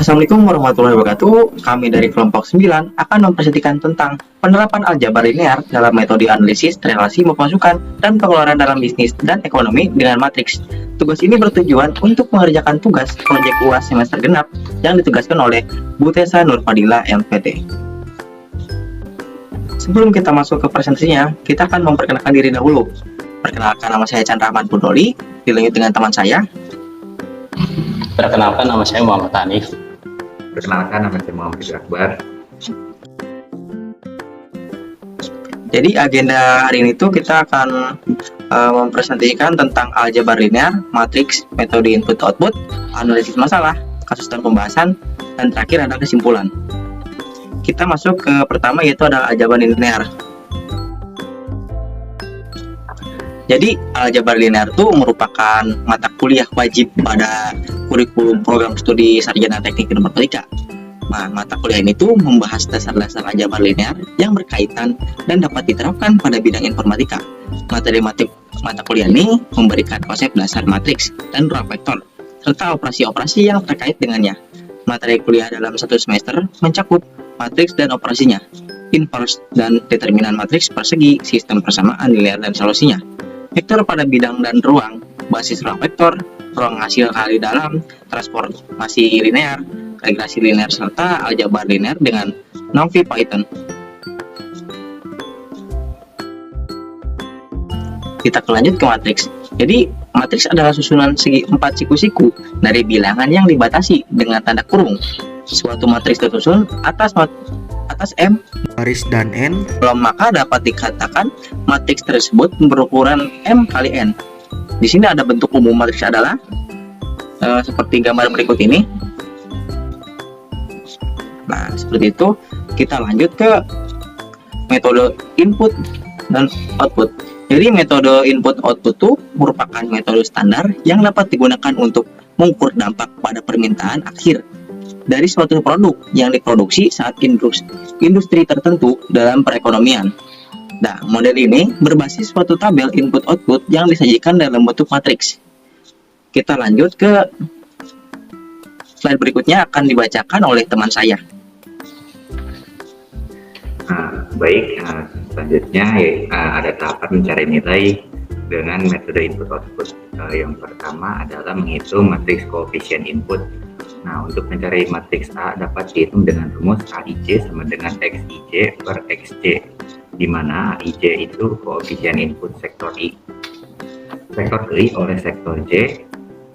Assalamualaikum warahmatullahi wabarakatuh. Kami dari kelompok 9 akan mempresentasikan tentang penerapan aljabar linear dalam metode analisis, relasi pemasukan, dan pengeluaran dalam bisnis dan ekonomi dengan matriks. Tugas ini bertujuan untuk mengerjakan tugas proyek UAS semester genap yang ditugaskan oleh Bu Tessa Nurfadila MPT. Sebelum kita masuk ke presentasinya, kita akan memperkenalkan diri dahulu. Perkenalkan, nama saya Chandra Ahmad Purnoli, dilanjut dengan teman saya. Perkenalkan, nama saya Muhammad Hanif. Perkenalkan, nama saya Muhammad Akbar. Jadi agenda hari ini tuh kita akan mempresentasikan tentang aljabar linear, matriks, metode input-output, analisis masalah, kasus dan pembahasan, dan terakhir ada kesimpulan. Kita masuk ke pertama, yaitu adalah aljabar linear. Jadi aljabar linear itu merupakan mata kuliah wajib pada kurikulum program studi sarjana teknik informatika. Nah, mata kuliah ini tuh membahas dasar-dasar aljabar linear yang berkaitan dan dapat diterapkan pada bidang informatika. Materi mata kuliah ini memberikan konsep dasar matriks dan ruang vektor, serta operasi-operasi yang terkait dengannya. Materi kuliah dalam satu semester mencakup matriks dan operasinya, inverse dan determinan matriks persegi, sistem persamaan linear dan solusinya, vektor pada bidang dan ruang, basis ruang vektor, ruang hasil kali dalam, transformasi linear, regresi linear, serta aljabar linear dengan Novi Python. Kita lanjut ke matriks. Jadi matriks adalah susunan segi 4 siku-siku dari bilangan yang dibatasi dengan tanda kurung. Suatu matriks tersusun atas M garis dan N, maka dapat dikatakan matriks tersebut berukuran M kali N. Di sini ada bentuk umum matriks adalah seperti gambar berikut ini. Nah, seperti itu. Kita lanjut ke metode input dan output. Jadi metode input-output itu merupakan metode standar yang dapat digunakan untuk mengukur dampak pada permintaan akhir dari suatu produk yang diproduksi saat industri tertentu dalam perekonomian. Nah, model ini berbasis suatu tabel input-output yang disajikan dalam bentuk matriks. Kita lanjut ke slide berikutnya, akan dibacakan oleh teman saya. Baik, selanjutnya ada tahapan mencari nilai dengan metode input-output. Yang pertama adalah menghitung matriks koefisien input. Nah, untuk mencari matriks A dapat dihitung dengan rumus AIJ sama dengan XIJ per XJ, di mana AIJ itu koefisien input sektor I, sektor I oleh sektor J,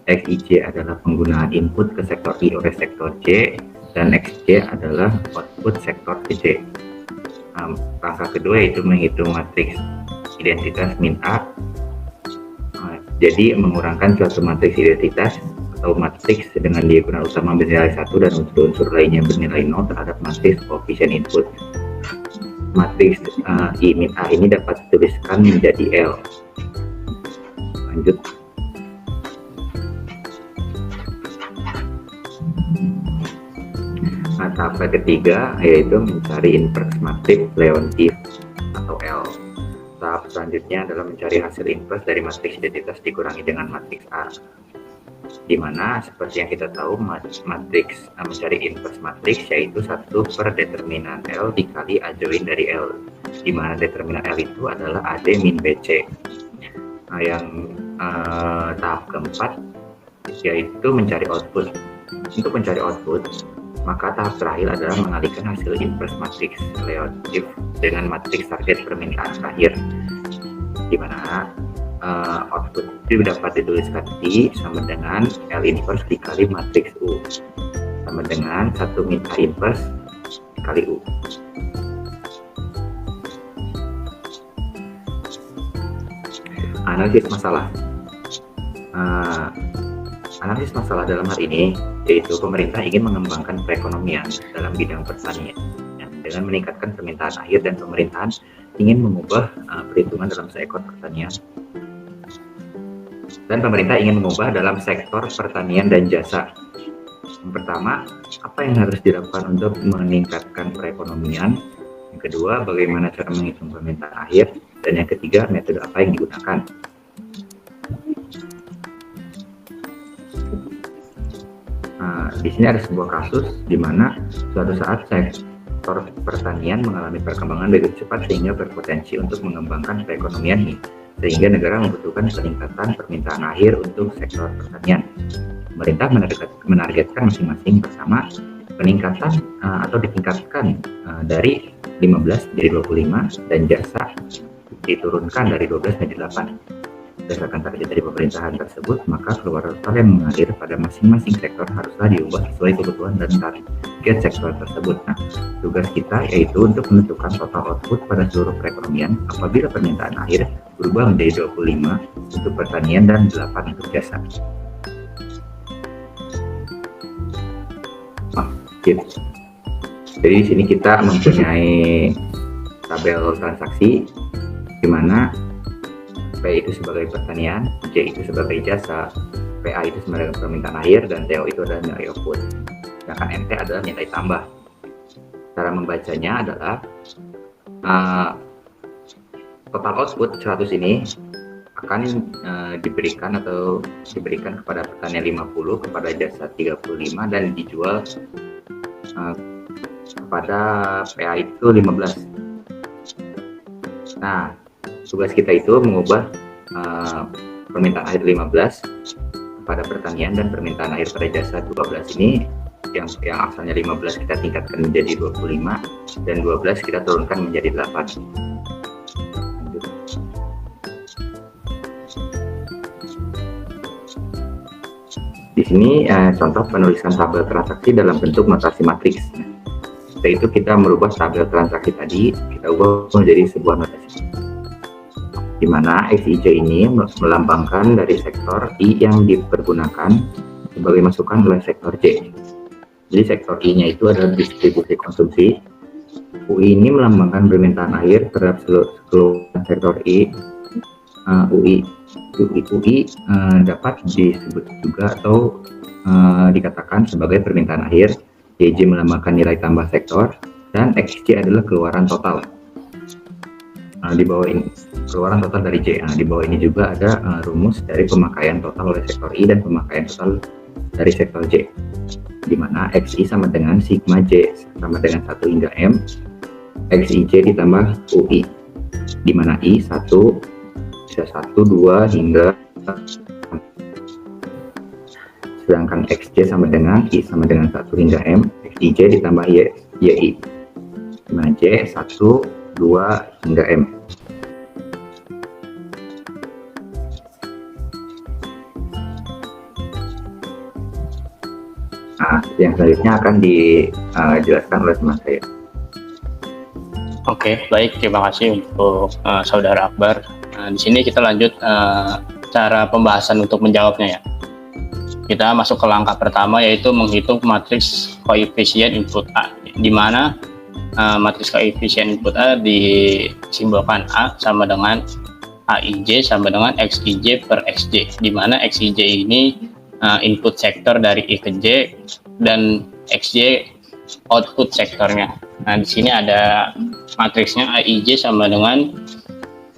XIJ adalah penggunaan input ke sektor I oleh sektor J, dan XJ adalah output sektor ke J. Langkah kedua yaitu menghitung matriks identitas min A. Jadi mengurangkan suatu matriks identitas atau matriks dengan diagonal utama bernilai 1 dan unsur-unsur lainnya bernilai 0 terhadap matriks koefisien input. Matriks I min A ini dapat dituliskan menjadi L. Lanjut. Nah, tahap ketiga yaitu mencari inverse matriks Leontief atau L. Tahap selanjutnya adalah mencari hasil inverse dari matriks identitas dikurangi dengan matriks A, di mana seperti yang kita tahu matriks mencari inverse matriks yaitu 1 per determinan L dikali A join dari L, di mana determinan L itu adalah AD min BC. Nah, yang tahap keempat yaitu mencari output. Untuk mencari output, maka tahap terakhir adalah mengalihkan hasil inverse matriks Leontief dengan matriks target permintaan terakhir, di mana output itu dapat dituliskan I sama dengan L inverse dikali matriks U sama dengan 1 min A inverse dikali U. Analisis masalah. Analisis masalah dalam hal ini yaitu pemerintah ingin mengembangkan perekonomian dalam bidang pertanian dengan meningkatkan permintaan akhir, dan pemerintahan ingin mengubah perhitungan dalam sektor pertanian. Dan pemerintah ingin mengubah dalam sektor pertanian dan jasa. Yang pertama, apa yang harus dilakukan untuk meningkatkan perekonomian? Yang kedua, bagaimana cara menghitung permintaan akhir? Dan yang ketiga, metode apa yang digunakan? di sini ada sebuah kasus di mana suatu saat sektor pertanian mengalami perkembangan begitu cepat sehingga berpotensi untuk mengembangkan perekonomian nih, sehingga negara membutuhkan peningkatan permintaan air untuk sektor pertanian. Pemerintah menargetkan masing-masing bersama peningkatan atau ditingkatkan dari 15 menjadi 25 dan jasa diturunkan dari 12 menjadi 8. Berdasarkan target dari pemerintahan tersebut, maka keluar total yang mengalir pada masing-masing sektor haruslah diubah sesuai kebutuhan dan target sektor tersebut. Nah, tugas kita yaitu untuk menentukan total output pada seluruh perekonomian apabila permintaan air berubah menjadi 25 untuk pertanian dan 8 untuk jasa. Gitu. Jadi di sini kita mempunyai tabel transaksi di mana P itu sebagai pertanian, J itu sebagai jasa, PA itu sebagai permintaan air, dan TO itu adalah nilai output. Sedangkan NT adalah nilai tambah. Cara membacanya adalah total output 100 ini akan diberikan kepada pertanian 50, kepada jasa 35, dan dijual kepada PA itu 15. Nah, tugas kita itu mengubah permintaan air 15 pada pertanian dan permintaan air pada jasa 12 ini yang asalnya 15 kita tingkatkan menjadi 25 dan 12 kita turunkan menjadi 8. Di sini contoh penulisan tabel transaksi dalam bentuk notasi matriks. Yaitu kita merubah tabel transaksi tadi, kita ubah menjadi sebuah notasi, di mana XIJ ini melambangkan dari sektor I yang dipergunakan sebagai masukan oleh sektor J. Jadi sektor I-nya itu adalah distribusi konsumsi. UI ini melambangkan permintaan air terhadap seluruh sektor I. UI dapat disebut juga atau dikatakan sebagai permintaan air. JJ melambangkan nilai tambah sektor, dan XJ adalah keluaran total. Di bawah ini keluaran total dari J. Di bawah ini juga ada rumus dari pemakaian total oleh sektor I dan pemakaian total dari sektor J, di mana XI sama dengan sigma J sama dengan 1 hingga M, XIJ ditambah UI, di mana I 1 bisa 1, 2 hingga, sedangkan XJ sama dengan I sama dengan 1 hingga M, XIJ ditambah YI, di mana J 1, 2 hingga M. Nah, yang selanjutnya akan dijelaskan oleh teman saya. Oke, baik. Terima kasih untuk Saudara Akbar. Di sini kita lanjut cara pembahasan untuk menjawabnya ya. Kita masuk ke langkah pertama, yaitu menghitung matriks koefisien input A, di mana matriks koefisien input A disimbolkan A sama dengan AIJ sama dengan XIJ per XJ, di mana XIJ ini input sektor dari I ke J dan XJ output sektornya. Nah, di sini ada matriksnya AIJ sama dengan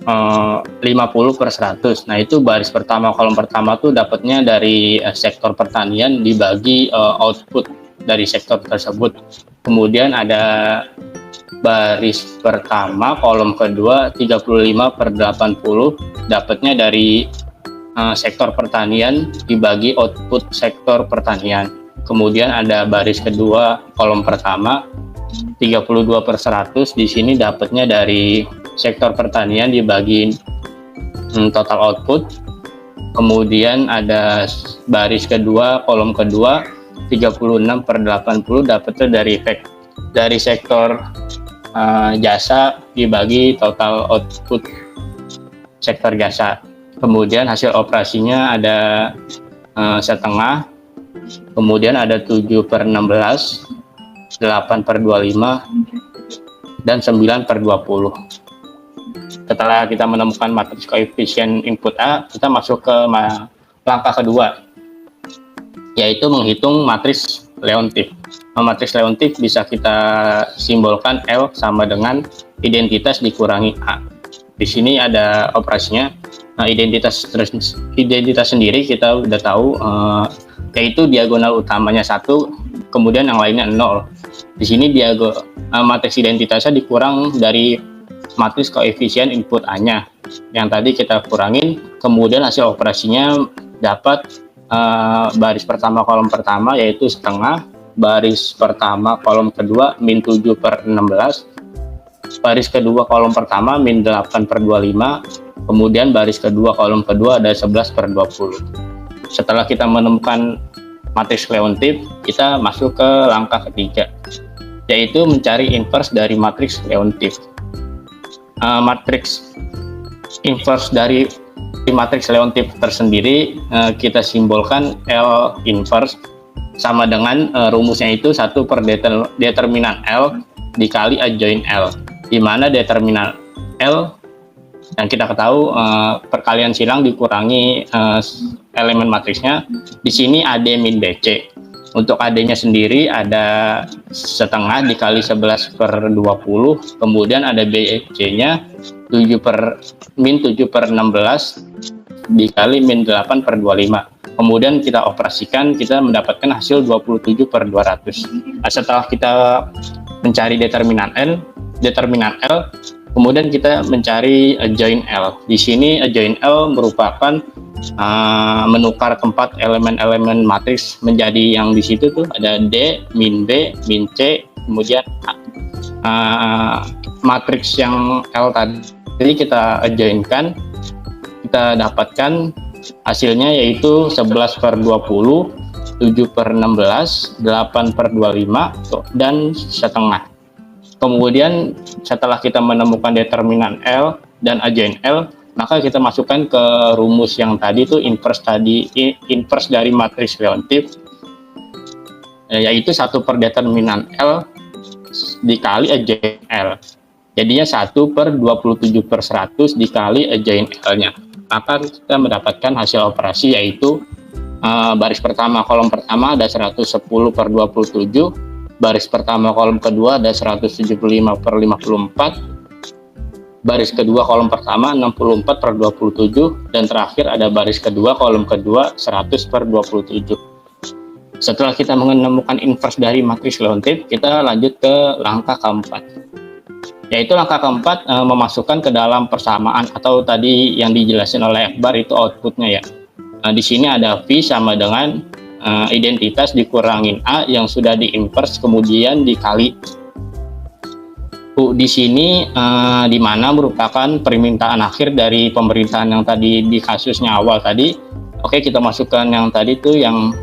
50/100. Nah, itu baris pertama, kolom pertama tuh dapatnya dari sektor pertanian dibagi output dari sektor tersebut. Kemudian ada baris pertama, kolom kedua 35/80 dapatnya dari sektor pertanian dibagi output sektor pertanian. Kemudian ada baris kedua, kolom pertama 32/100, di sini dapatnya dari sektor pertanian dibagi total output. Kemudian ada baris kedua, kolom kedua 36/80 dapatnya dari sektor jasa dibagi total output sektor jasa. Kemudian hasil operasinya ada setengah, kemudian ada 7/16, 8/25, dan 9/20. Setelah kita menemukan matriks koefisien input A, kita masuk ke langkah kedua, yaitu menghitung matriks Leontief. Matriks Leontief bisa kita simbolkan L sama dengan identitas dikurangi A. Di sini ada operasinya, Nah, identitas sendiri kita udah tahu, yaitu diagonal utamanya 1, kemudian yang lainnya 0. Di sini matriks identitasnya dikurang dari matriks koefisien input A-nya yang tadi kita kurangin, kemudian hasil operasinya dapat baris pertama kolom pertama yaitu setengah, baris pertama kolom kedua min 7/16, baris kedua kolom pertama min 8/25, kemudian baris kedua kolom kedua ada 11/20. Setelah kita menemukan matriks Leontief, kita masuk ke langkah ketiga, yaitu mencari inverse dari matriks Leontief. Matriks inverse dari matriks Leontief tersendiri kita simbolkan L inverse sama dengan rumusnya itu 1 per determinan L dikali adjoint L, di mana determinan L yang kita ketahui perkalian silang dikurangi elemen matriksnya. Di sini AD min BC. Untuk AD-nya sendiri ada setengah dikali 11/20, kemudian ada BC-nya min 7/16 dikali min 8/25. Kemudian kita operasikan, kita mendapatkan hasil 27/200. Nah, setelah kita mencari determinan L, kemudian kita mencari adjoint L. Di sini adjoint L merupakan menukar tempat elemen-elemen matriks menjadi yang di situ tuh ada D, min B, min C, kemudian matriks yang L tadi kita adjointkan, kita dapatkan hasilnya yaitu 11/20, 7/16, 8/25, dan setengah. Kemudian setelah kita menemukan determinan L dan adjoint L, maka kita masukkan ke rumus yang tadi itu inverse dari matriks Leontief, yaitu 1 per determinan L dikali adjoint L. Jadinya 1/27/100 dikali adjoint L-nya. Maka kita mendapatkan hasil operasi yaitu baris pertama kolom pertama ada 110/27, baris pertama kolom kedua ada 175/54, baris kedua kolom pertama 64/27, dan terakhir ada baris kedua kolom kedua 100/27. Setelah kita menemukan inverse dari matriks Leontief, kita lanjut ke langkah keempat, yaitu langkah keempat memasukkan ke dalam persamaan atau tadi yang dijelasin oleh Akbar itu outputnya ya. Di sini ada V sama dengan identitas dikurangin A yang sudah diinverse kemudian dikali U. Di sini di mana merupakan permintaan akhir dari pemerintahan yang tadi di kasusnya awal tadi. Oke, kita masukkan yang tadi tuh yang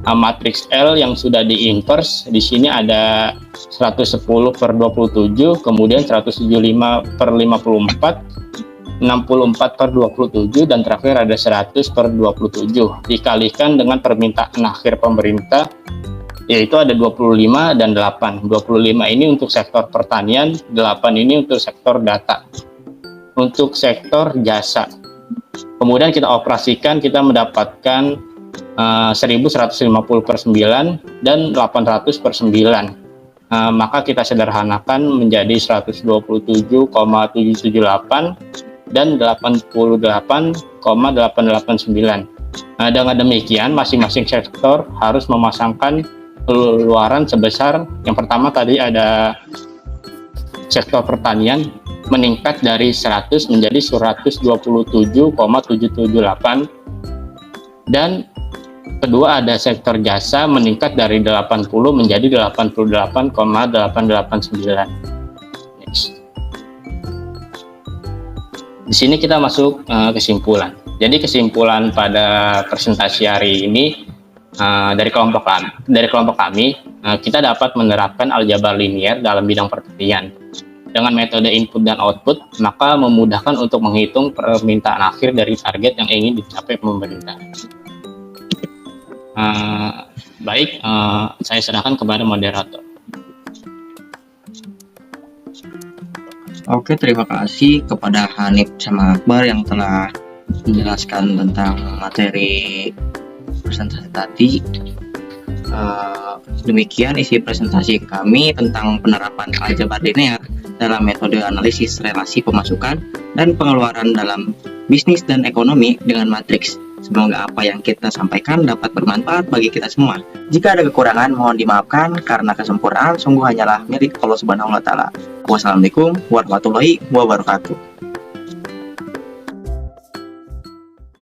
matriks L yang sudah diinverse. Di sini ada 110/27, kemudian 175/54, 64/27, dan terakhir ada 100/27 dikalikan dengan permintaan akhir pemerintah yaitu ada 25 dan 8. 25 ini untuk sektor pertanian, 8 ini untuk sektor data. Untuk sektor jasa, kemudian kita operasikan, kita mendapatkan 1150/9 dan 800/9. Maka kita sederhanakan menjadi 127,778 dan 88,889. Dengan demikian masing-masing sektor harus memasangkan pengeluaran sebesar, yang pertama tadi ada sektor pertanian meningkat dari 100 menjadi 127,778, dan kedua ada sektor jasa meningkat dari 80 menjadi 88,889. Next. Di sini kita masuk kesimpulan. Jadi kesimpulan pada presentasi hari ini dari kelompok kami, kita dapat menerapkan aljabar linier dalam bidang pertanian. Dengan metode input dan output, maka memudahkan untuk menghitung permintaan akhir dari target yang ingin dicapai pemerintah. Baik, saya serahkan kepada moderator. Oke, terima kasih kepada Hanif sama Akbar yang telah menjelaskan tentang materi presentasi tadi. Demikian isi presentasi kami tentang penerapan aljabar linear dalam metode analisis relasi pemasukan dan pengeluaran dalam bisnis dan ekonomi dengan matriks. Semoga apa yang kita sampaikan dapat bermanfaat bagi kita semua. Jika ada kekurangan, mohon dimaafkan karena kesempurnaan sungguh hanyalah milik Allah Subhanahu wa Ta'ala. Wassalamualaikum warahmatullahi wabarakatuh.